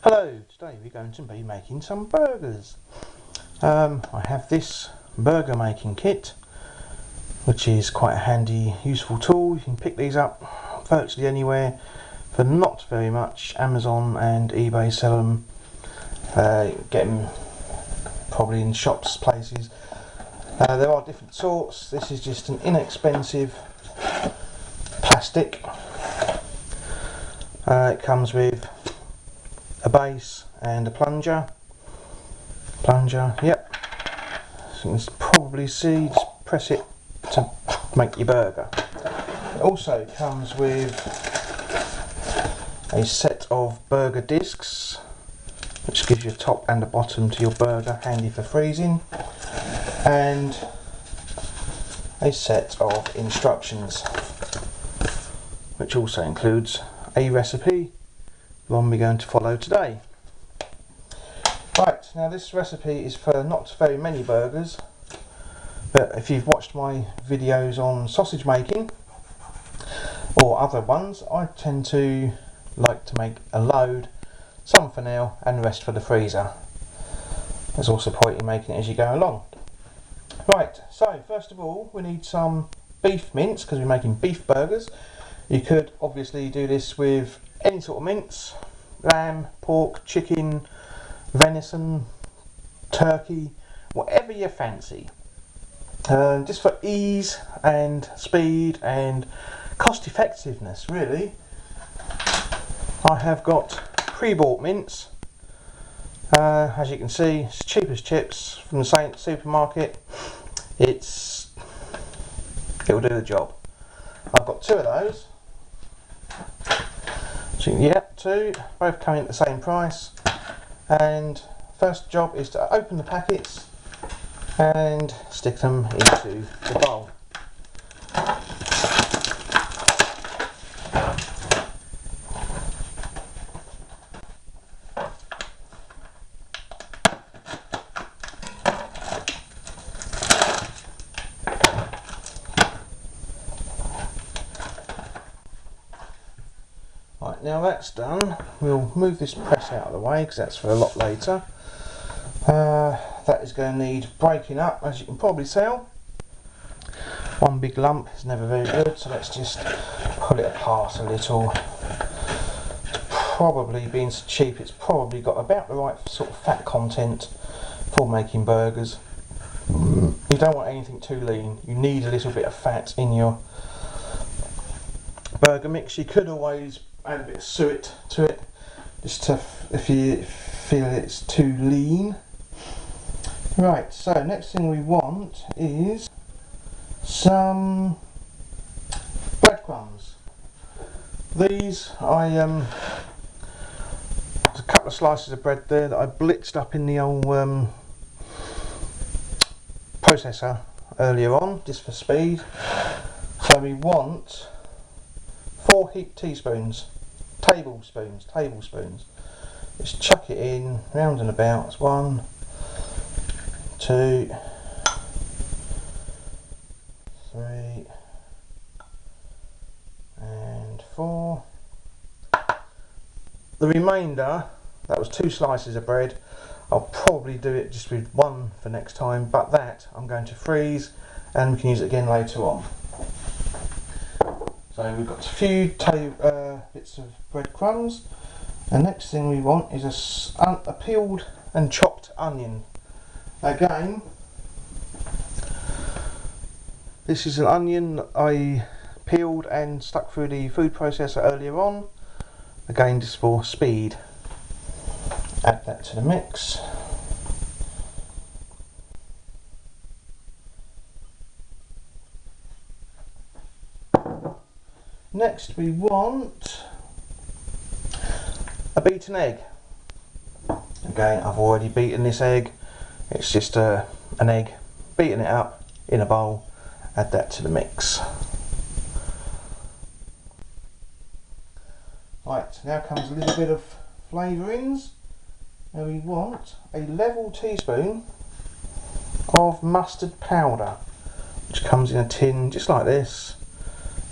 Hello, today we're going to be making some burgers. I have this burger making kit, which is quite a handy, useful tool. You can pick these up virtually anywhere for not very much. Amazon and eBay sell them. Get them probably in shops, places. There are different sorts. This is just an inexpensive plastic. It comes with a base and a plunger. Yep. So you can probably see, just press it to make your burger. It also comes with a set of burger discs, which gives you a top and a bottom to your burger, handy for freezing, and a set of instructions, which also includes a recipe, the one we're going to follow today. Right, now this recipe is for not very many burgers, but if you've watched my videos on sausage making or other ones, I tend to like to make a load, some for now and the rest for the freezer. There's also point in making it as you go along. Right, so first of all we need some beef mince, because we're making beef burgers. You could obviously do this with any sort of mince: lamb, pork, chicken, venison, turkey, whatever you fancy. Just for ease and speed and cost effectiveness, really, I have got pre-bought mince. As you can see, it's cheap as chips from the Saint supermarket. It'll do the job. I've got two of those. So yep, two, both coming at the same price. And first job is to open the packets and stick them into the bowl. Right, now that's done, we'll move this press out of the way because that's for a lot later. That is going to need breaking up, as you can probably tell. One big lump is never very good, so let's just pull it apart a little. Probably, being so cheap, it's probably got about the right sort of fat content for making burgers. You don't want anything too lean, you need a little bit of fat in your burger mix. You could always add a bit of suet to it, just to, if you feel it's too lean. Right, so next thing we want is some breadcrumbs. These, there's a couple of slices of bread there that I blitzed up in the old processor earlier on, just for speed. So we want 4 heaped tablespoons. Just chuck it in, round and about. It's 1, 2, 3, and 4. The remainder, that was 2 slices of bread. I'll probably do it just with 1 for next time, but that I'm going to freeze and we can use it again later on. So we've got a few bits of breadcrumbs. The next thing we want is a peeled and chopped onion. Again, this is an onion that I peeled and stuck through the food processor earlier on. Again, just for speed. Add that to the mix. Next we want a beaten egg. Again, I've already beaten this egg. It's just an egg, beaten it up in a bowl. Add that to the mix. Right, now comes a little bit of flavourings. Now we want a level teaspoon of mustard powder, which comes in a tin just like this.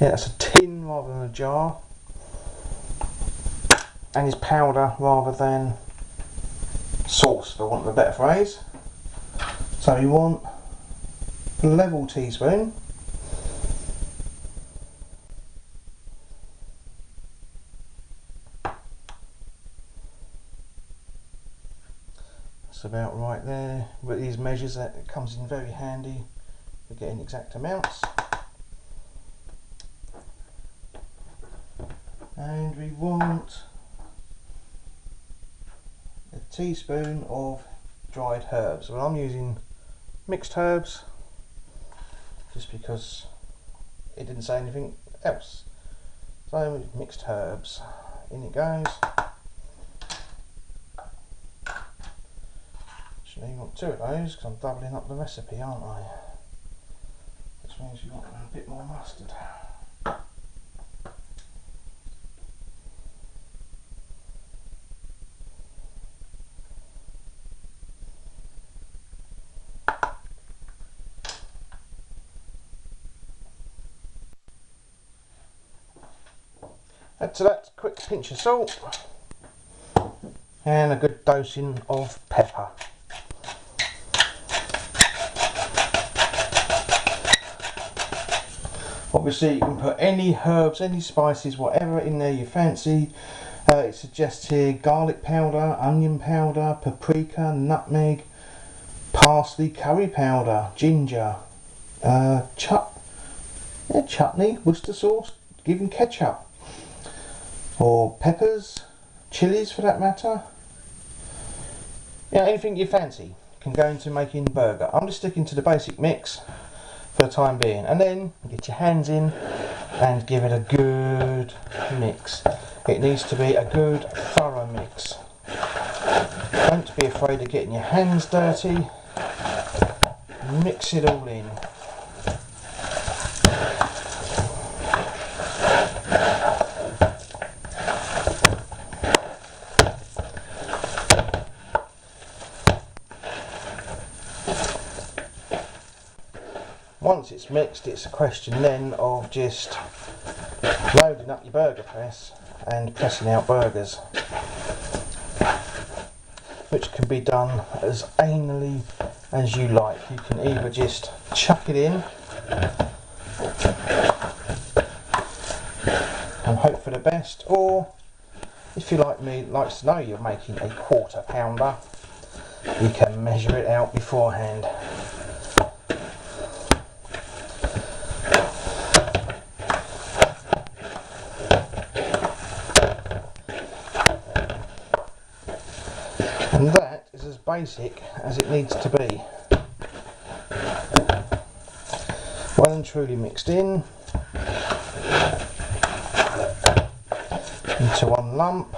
Yeah, that's a tin rather than a jar. and is powder rather than sauce, for want of a better phrase. So you want a level teaspoon. That's about right there. With these measures, that comes in very handy for getting exact amounts. And we want a teaspoon of dried herbs. Well, I'm using mixed herbs just because it didn't say anything else. So mixed herbs, in it goes. Actually, you want 2 of those because I'm doubling up the recipe, aren't I? Which means you want a bit more mustard. Add to that a quick pinch of salt and a good dosing of pepper. Obviously you can put any herbs, any spices, whatever in there you fancy. It suggests here garlic powder, onion powder, paprika, nutmeg, parsley, curry powder, ginger, chutney, Worcester sauce, even ketchup. Or peppers, chilies for that matter. Yeah, anything you fancy can go into making burger. I'm just sticking to the basic mix for the time being, and then get your hands in and give it a good mix. It needs to be a good thorough mix. Don't be afraid of getting your hands dirty. Mix it all in. Once it's mixed, it's a question then of just loading up your burger press and pressing out burgers, which can be done as anally as you like. You can either just chuck it in and hope for the best, or if you like me, likes to know you're making a 1/4 pounder, you can measure it out beforehand. And that is as basic as it needs to be. Well and truly mixed in into one lump.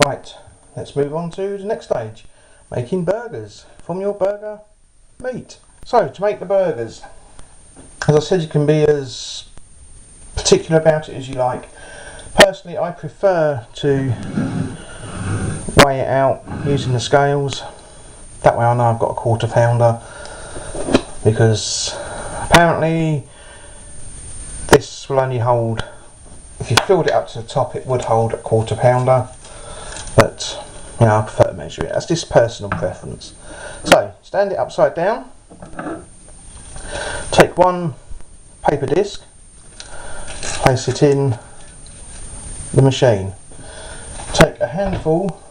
Right, let's move on to the next stage, making burgers from your burger meat. So to make the burgers, as I said, you can be as particular about it as you like. Personally, I prefer to weigh it out using the scales. That way I know I've got a 1/4 pounder, because apparently this will only hold, if you filled it up to the top it would hold a 1/4 pounder, but you know, I prefer to measure it. That's just personal preference. So stand it upside down. Take one paper disc, place it in the machine. Take a handful,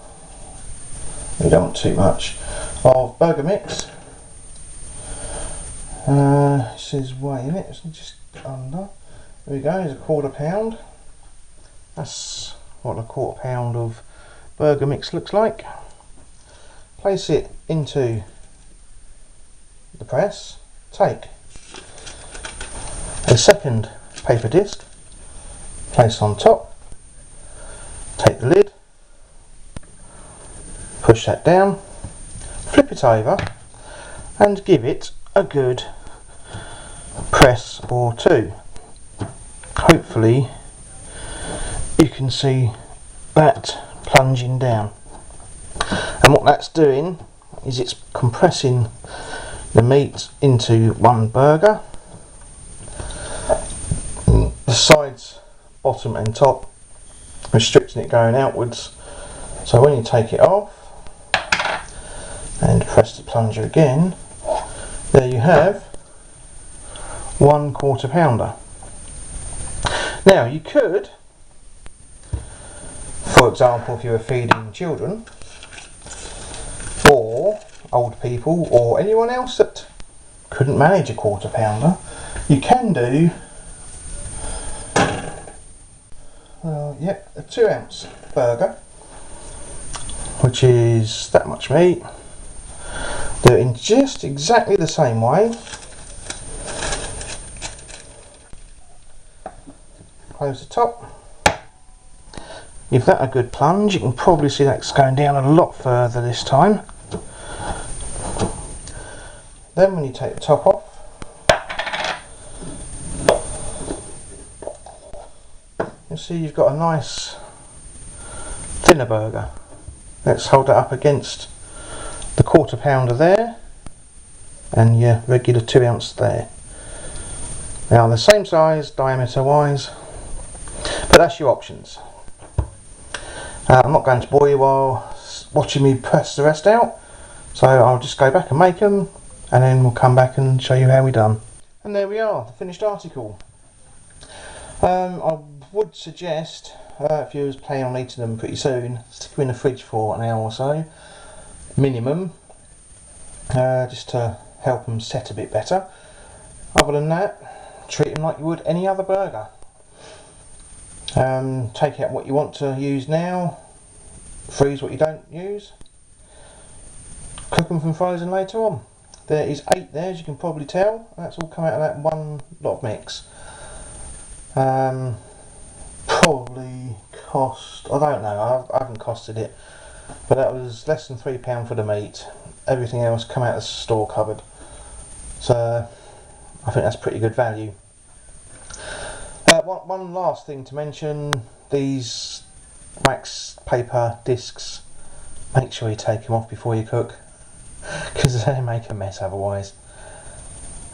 you don't want too much, of burger mix. It says weigh in it, so just under. There we go, it's a 1/4 pound. That's what a 1/4 pound of burger mix looks like. Place it into the press. Take a second paper disc, place on top, take the lid, push that down, flip it over and give it a good press or two. Hopefully you can see that plunging down, and what that's doing is it's compressing the meat into one burger. The sides, bottom and top, restricting it going outwards. So when you take it off and press the plunger again, there you have 1/4 pounder. Now you could, for example, if you were feeding children or old people or anyone else that couldn't manage a 1/4 pounder, you can do a 2 ounce burger, which is that much meat. Do it in just exactly the same way. Close the top. Give that a good plunge. You can probably see that's going down a lot further this time. Then when you take the top off, you'll see you've got a nice thinner burger. Let's hold that up against the 1/4 pounder there and your regular 2 ounce there. Now the same size diameter wise, but that's your options. I'm not going to bore you while watching me press the rest out, so I'll just go back and make them and then we'll come back and show you how we done. And there we are, the finished article. I would suggest, if you was planning on eating them pretty soon, stick them in the fridge for an hour or so minimum, just to help them set a bit better. Other than that, treat them like you would any other burger. Take out what you want to use now, freeze what you don't use, cook them from frozen later on. There is 8 there, as you can probably tell. That's all come out of that one lot of mix. Probably cost, I don't know, I haven't costed it, but that was less than £3 for the meat. Everything else come out of the store cupboard, so I think that's pretty good value. One last thing to mention, these wax paper discs, make sure you take them off before you cook, because they make a mess otherwise.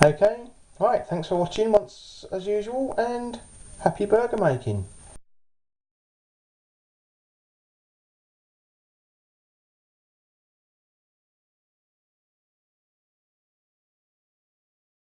Okay, right, thanks for watching once as usual, and happy burger making.